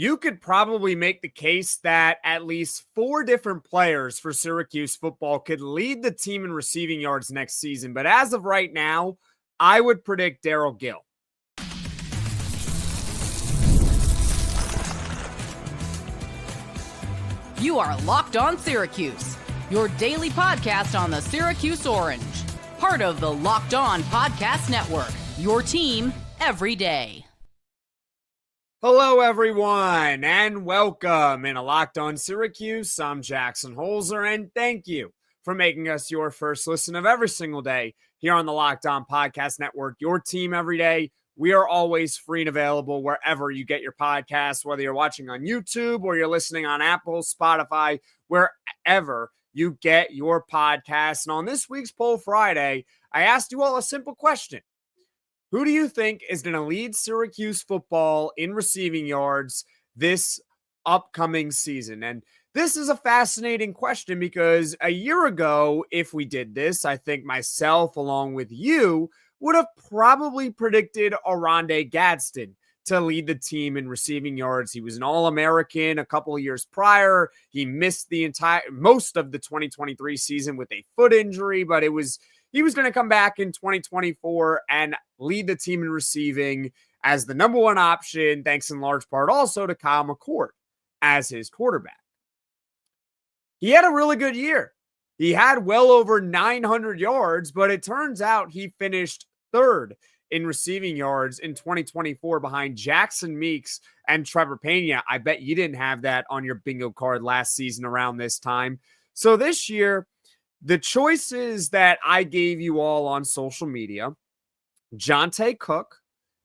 you could probably make the case that at least 4 different players for Syracuse football could lead the team in receiving yards next season. But as of right now, I would predict Darrell Gill. You are Locked On Syracuse, your daily podcast on the Syracuse Orange. Part of the Locked On Podcast Network, your team every day. Hello, everyone, and welcome in a Locked On Syracuse. I'm Jackson Holzer, and thank you for making us your first listen of every single day here on the Locked On Podcast Network, your team every day. We are always free and available wherever you get your podcasts, whether you're watching on YouTube or you're listening on Apple, Spotify, wherever you get your podcasts. And on this week's Poll Friday, I asked you all a simple question. Who do you think is going to lead Syracuse football in receiving yards this upcoming season? And this is a fascinating question because a year ago, if we did this, I think myself along with you would have probably predicted Oronde Gadsden to lead the team in receiving yards. He was an All-American a couple of years prior. He missed most of the 2023 season with a foot injury, but he was going to come back in 2024 and lead the team in receiving as the number one option, thanks in large part also to Kyle McCord as his quarterback. He had a really good year. He had well over 900 yards, but it turns out he finished third in receiving yards in 2024 behind Jackson Meeks and Trevor Pena. I bet you didn't have that on your bingo card last season around this time. So this year, the choices that I gave you all on social media, Johntay Cook,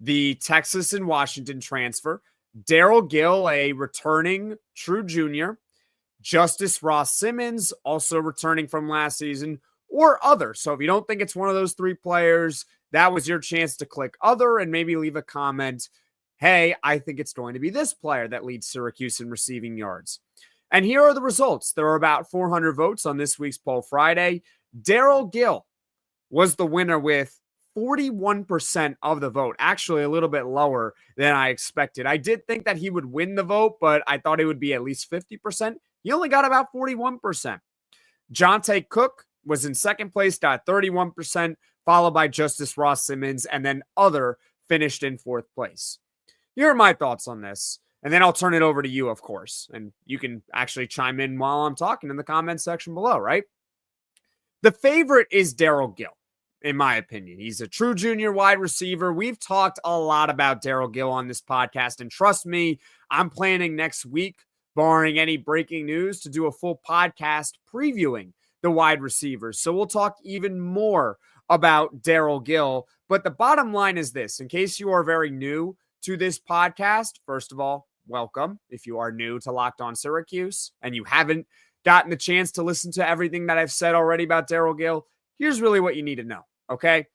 the Texas and Washington transfer, Darrell Gill, a returning true junior, Justus Ross-Simmons, also returning from last season, or other. So if you don't think it's one of those 3 players, that was your chance to click other and maybe leave a comment. Hey, I think it's going to be this player that leads Syracuse in receiving yards. And here are the results. There are about 400 votes on this week's Poll Friday. Darrell Gill was the winner with 41% of the vote, actually a little bit lower than I expected. I did think that he would win the vote, but I thought it would be at least 50%. He only got about 41%. Johntay Cook was in second place, got 31%, followed by Justus Ross-Simmons, and then other finished in fourth place. Here are my thoughts on this, and then I'll turn it over to you, of course, and you can actually chime in while I'm talking in the comments section below, right? The favorite is Darrell Gill, in my opinion. He's a true junior wide receiver. We've talked a lot about Darrell Gill on this podcast, and trust me, I'm planning next week, barring any breaking news, to do a full podcast previewing the wide receivers. So we'll talk even more about Darrell Gill. But the bottom line is this, in case you are very new to this podcast, first of all, welcome. If you are new to Locked On Syracuse and you haven't gotten the chance to listen to everything that I've said already about Darrell Gill, here's really what you need to know, okay?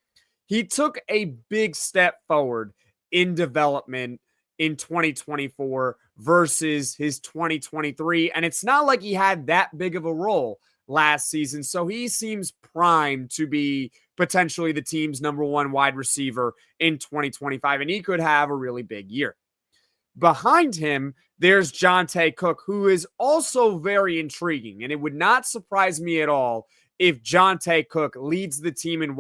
He took a big step forward in development in 2024 versus his 2023. And it's not like he had that big of a role last season. So he seems primed to be potentially the team's number one wide receiver in 2025. And he could have a really big year. Behind him, there's Johntay Cook, who is also very intriguing. And it would not surprise me at all if Johntay Cook leads the team in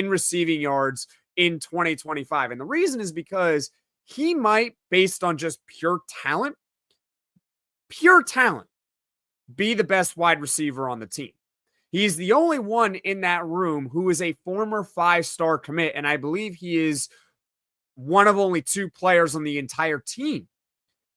receiving yards in 2025. And the reason is because he might, based on just pure talent, be the best wide receiver on the team. He's the only one in that room who is a former 5-star commit, and I believe he is one of only 2 players on the entire team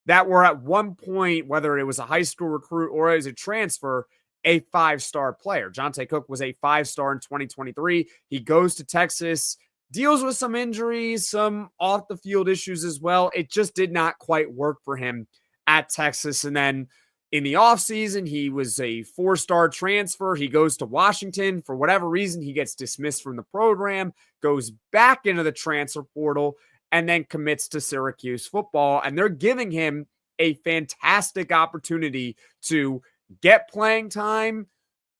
that were at one point, whether it was a high school recruit or as a transfer, a 5-star player. Johntay Cook was a 5-star in 2023. He goes to Texas, deals with some injuries, some off-the-field issues as well. It just did not quite work for him at Texas. And then in the offseason, he was a 4-star transfer. He goes to Washington. For whatever reason, he gets dismissed from the program, goes back into the transfer portal, and then commits to Syracuse football. And they're giving him a fantastic opportunity to get playing time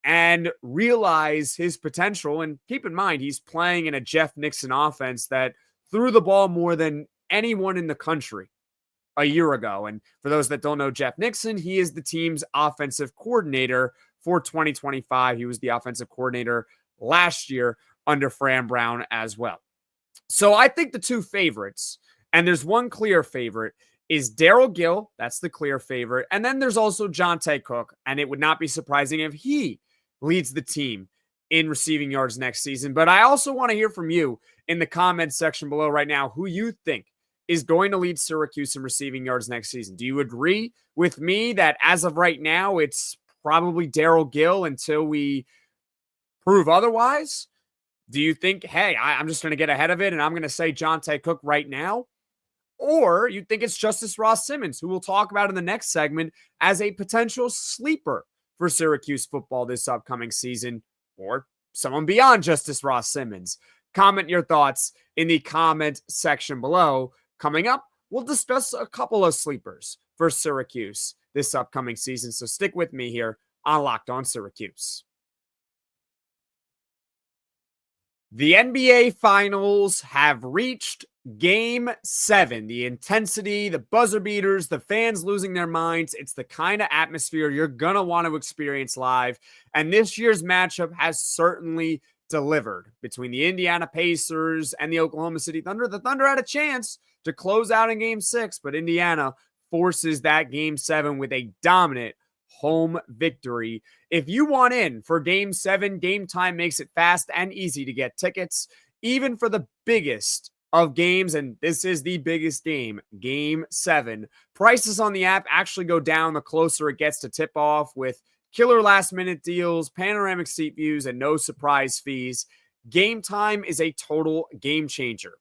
and realize his potential. And keep in mind, he's playing in a Jeff Nixon offense that threw the ball more than anyone in the country a year ago. And for those that don't know Jeff Nixon, he is the team's offensive coordinator for 2025. He was the offensive coordinator last year under Fran Brown as well. So I think the two favorites, and there's one clear favorite, is Darrell Gill. That's the clear favorite. And then there's also Johntay Cook. And it would not be surprising if he leads the team in receiving yards next season. But I also want to hear from you in the comments section below right now who you think is going to lead Syracuse in receiving yards next season. Do you agree with me that as of right now, it's probably Darrell Gill until we prove otherwise? Do you think, hey, I'm just going to get ahead of it and I'm going to say Johntay Cook right now? Or you think it's Justus Ross-Simmons, who we'll talk about in the next segment as a potential sleeper for Syracuse football this upcoming season, or someone beyond Justus Ross-Simmons? Comment your thoughts in the comment section below. Coming up, we'll discuss a couple of sleepers for Syracuse this upcoming season. So stick with me here on Locked On Syracuse. The NBA Finals have reached Game 7. The intensity, the buzzer beaters, the fans losing their minds. It's the kind of atmosphere you're going to want to experience live. And this year's matchup has certainly delivered between the Indiana Pacers and the Oklahoma City Thunder. The Thunder had a chance to close out in Game 6, but Indiana forces that Game 7 with a dominant home victory. If you want in for Game 7, Gametime makes it fast and easy to get tickets, even for the biggest of games, and this is the biggest game, Game 7. Prices on the app actually go down the closer it gets to tip-off, with killer last-minute deals, panoramic seat views, and no surprise fees. Gametime is a total game changer.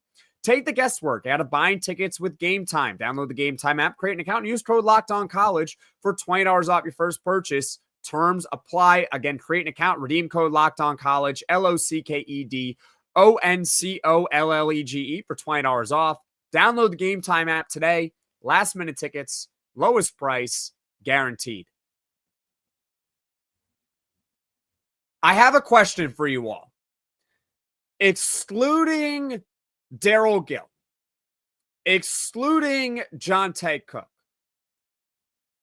Take the guesswork out of buying tickets with Gametime. Download the Gametime app, create an account, and use code LOCKEDONCollege for $20 off your first purchase. Terms apply. Again, create an account, redeem code LOCKEDONCollege, LOCKEDONCOLLEGE for $20 off. Download the Gametime app today. Last minute tickets, lowest price, guaranteed. I have a question for you all. Excluding Darrell Gill, excluding Johntay Cook,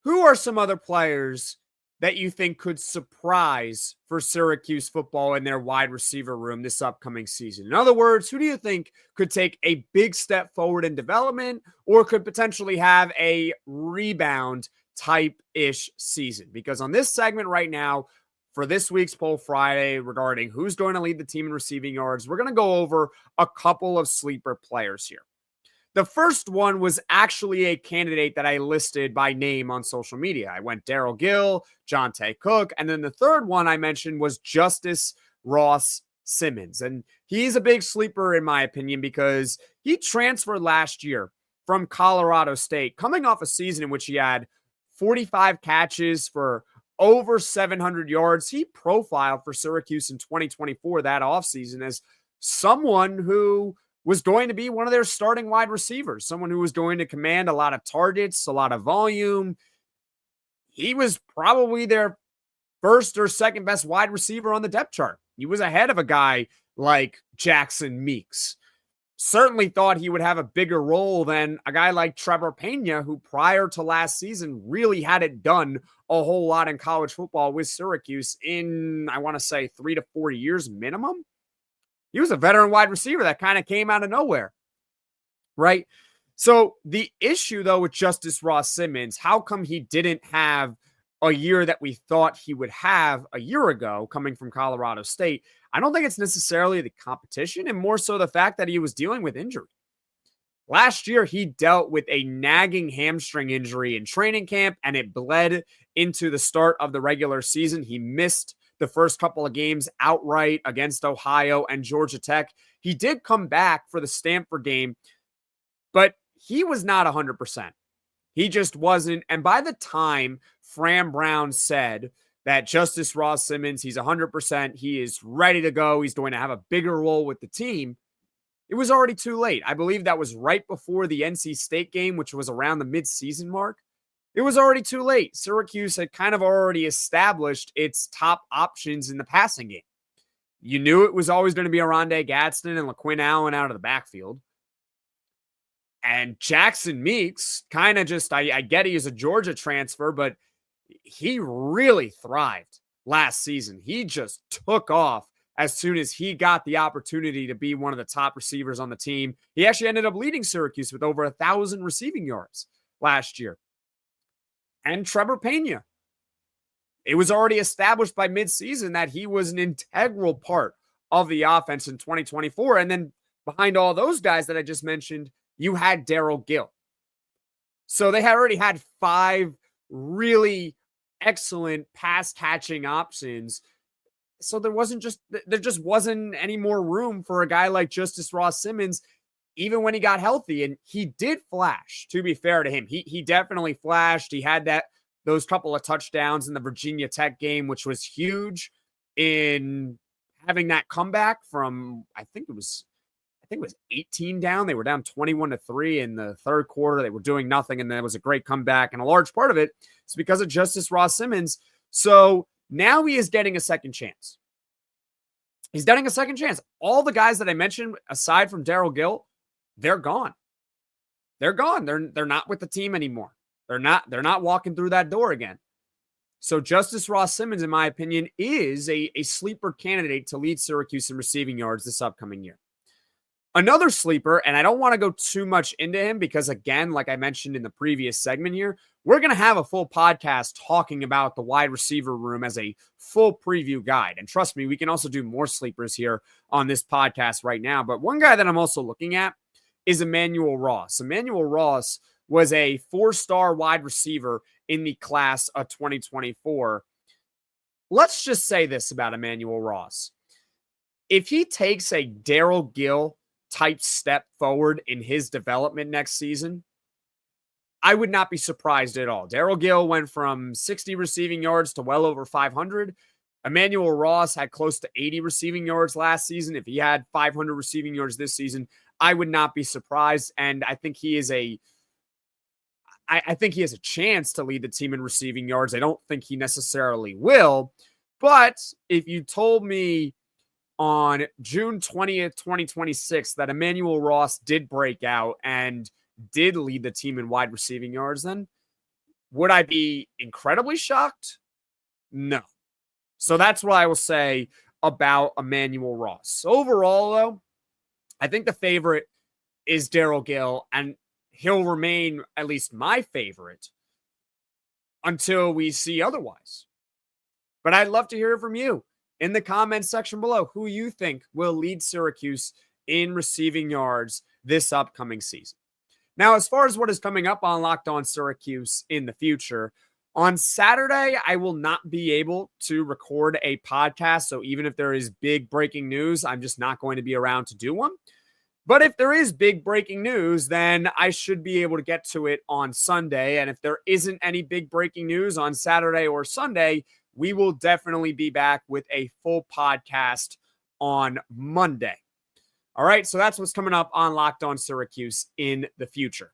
who are some other players that you think could surprise for Syracuse football in their wide receiver room this upcoming season? In other words, who do you think could take a big step forward in development or could potentially have a rebound type-ish season? Because on this segment right now, for this week's Poll Friday regarding who's going to lead the team in receiving yards, we're going to go over a couple of sleeper players here. The first one was actually a candidate that I listed by name on social media. I went Darrell Gill, Johntay Cook, and then the third one I mentioned was Justus Ross-Simmons. And he's a big sleeper in my opinion because he transferred last year from Colorado State, coming off a season in which he had 45 catches for over 700 yards. He profiled for Syracuse in 2024, that offseason, as someone who was going to be one of their starting wide receivers, someone who was going to command a lot of targets, a lot of volume. He was probably their first or second best wide receiver on the depth chart. He was ahead of a guy like Jackson Meeks. Certainly thought he would have a bigger role than a guy like Trevor Pena, who prior to last season really hadn't done a whole lot in college football with Syracuse in, I want to say, 3 to 4 years minimum. He was a veteran wide receiver that kind of came out of nowhere, right? So the issue, though, with Justus Ross-Simmons, how come he didn't have a year that we thought he would have a year ago coming from Colorado State? I don't think it's necessarily the competition and more so the fact that he was dealing with injury. Last year, he dealt with a nagging hamstring injury in training camp, and it bled into the start of the regular season. He missed the first couple of games outright against Ohio and Georgia Tech. He did come back for the Stanford game, but he was not 100%. He just wasn't. And by the time Fran Brown said that Justus Ross-Simmons, he's 100%, he is ready to go, he's going to have a bigger role with the team, it was already too late. I believe that was right before the NC State game, which was around the mid-season mark. It was already too late. Syracuse had kind of already established its top options in the passing game. You knew it was always going to be Arondé Gadsden and LaQuinn Allen out of the backfield. And Jackson Meeks kind of just, I get he is a Georgia transfer, but he really thrived last season. He just took off as soon as he got the opportunity to be one of the top receivers on the team. He actually ended up leading Syracuse with over 1,000 receiving yards last year. And Trevor Pena. It was already established by midseason that he was an integral part of the offense in 2024. And then behind all those guys that I just mentioned, you had Darrell Gill. So they had already had 5 really excellent pass catching options. So there just wasn't any more room for a guy like Justus Ross-Simmons, even when he got healthy. And he did flash, to be fair to him. He definitely flashed. He had those couple of touchdowns in the Virginia Tech game, which was huge in having that comeback from, I think it was 18 down. They were down 21-3 in the third quarter. They were doing nothing, and that was a great comeback. And a large part of it is because of Justus Ross-Simmons. So now he is getting a second chance. He's getting a second chance. All the guys that I mentioned, aside from Darrell Gill, they're gone. They're gone. They're not with the team anymore. They're not walking through that door again. So Justus Ross-Simmons, in my opinion, is a sleeper candidate to lead Syracuse in receiving yards this upcoming year. Another sleeper, and I don't want to go too much into him because, again, like I mentioned in the previous segment here, we're going to have a full podcast talking about the wide receiver room as a full preview guide. And trust me, we can also do more sleepers here on this podcast right now. But one guy that I'm also looking at is Emanuel Ross. Emanuel Ross was a 4-star wide receiver in the class of 2024. Let's just say this about Emanuel Ross. If he takes a Darrell Gill type step forward in his development next season, I would not be surprised at all. Darrell Gill went from 60 receiving yards to well over 500. Emanuel Ross had close to 80 receiving yards last season. If he had 500 receiving yards this season, I would not be surprised. And I think he is I think he has a chance to lead the team in receiving yards. I don't think he necessarily will. But if you told me on June 20th, 2026, that Emanuel Ross did break out and did lead the team in wide receiving yards, then would I be incredibly shocked? No. So that's what I will say about Emanuel Ross. Overall, though, I think the favorite is Darrell Gill, and he'll remain at least my favorite until we see otherwise. But I'd love to hear from you in the comments section below who you think will lead Syracuse in receiving yards this upcoming season. Now, as far as what is coming up on Locked On Syracuse in the future, on Saturday, I will not be able to record a podcast. So even if there is big breaking news, I'm just not going to be around to do one. But if there is big breaking news, then I should be able to get to it on Sunday. And if there isn't any big breaking news on Saturday or Sunday, we will definitely be back with a full podcast on Monday. All right, so that's what's coming up on Locked On Syracuse in the future.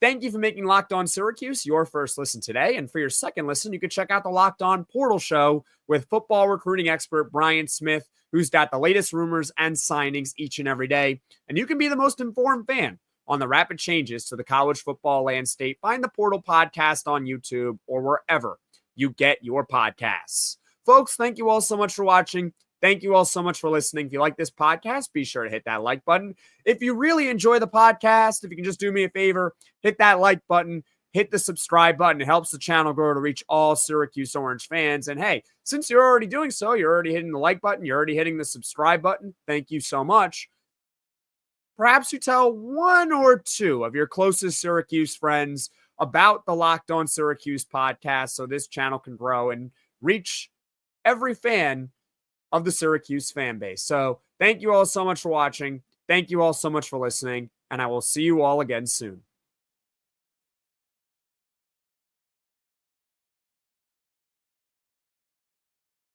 Thank you for making Locked On Syracuse your first listen today. And for your second listen, you can check out the Locked On Portal Show with football recruiting expert Brian Smith, who's got the latest rumors and signings each and every day. And you can be the most informed fan on the rapid changes to the college football landscape. Find the Portal Podcast on YouTube or wherever you get your podcasts. Folks, thank you all so much for watching. Thank you all so much for listening. If you like this podcast, be sure to hit that like button. If you really enjoy the podcast, if you can just do me a favor, hit that like button, hit the subscribe button. It helps the channel grow to reach all Syracuse Orange fans. And hey, since you're already doing so, you're already hitting the like button, you're already hitting the subscribe button. Thank you so much. Perhaps you tell one or two of your closest Syracuse friends about the Locked On Syracuse podcast so this channel can grow and reach every fan of the Syracuse fan base. So thank you all so much for watching. Thank you all so much for listening, and I will see you all again soon.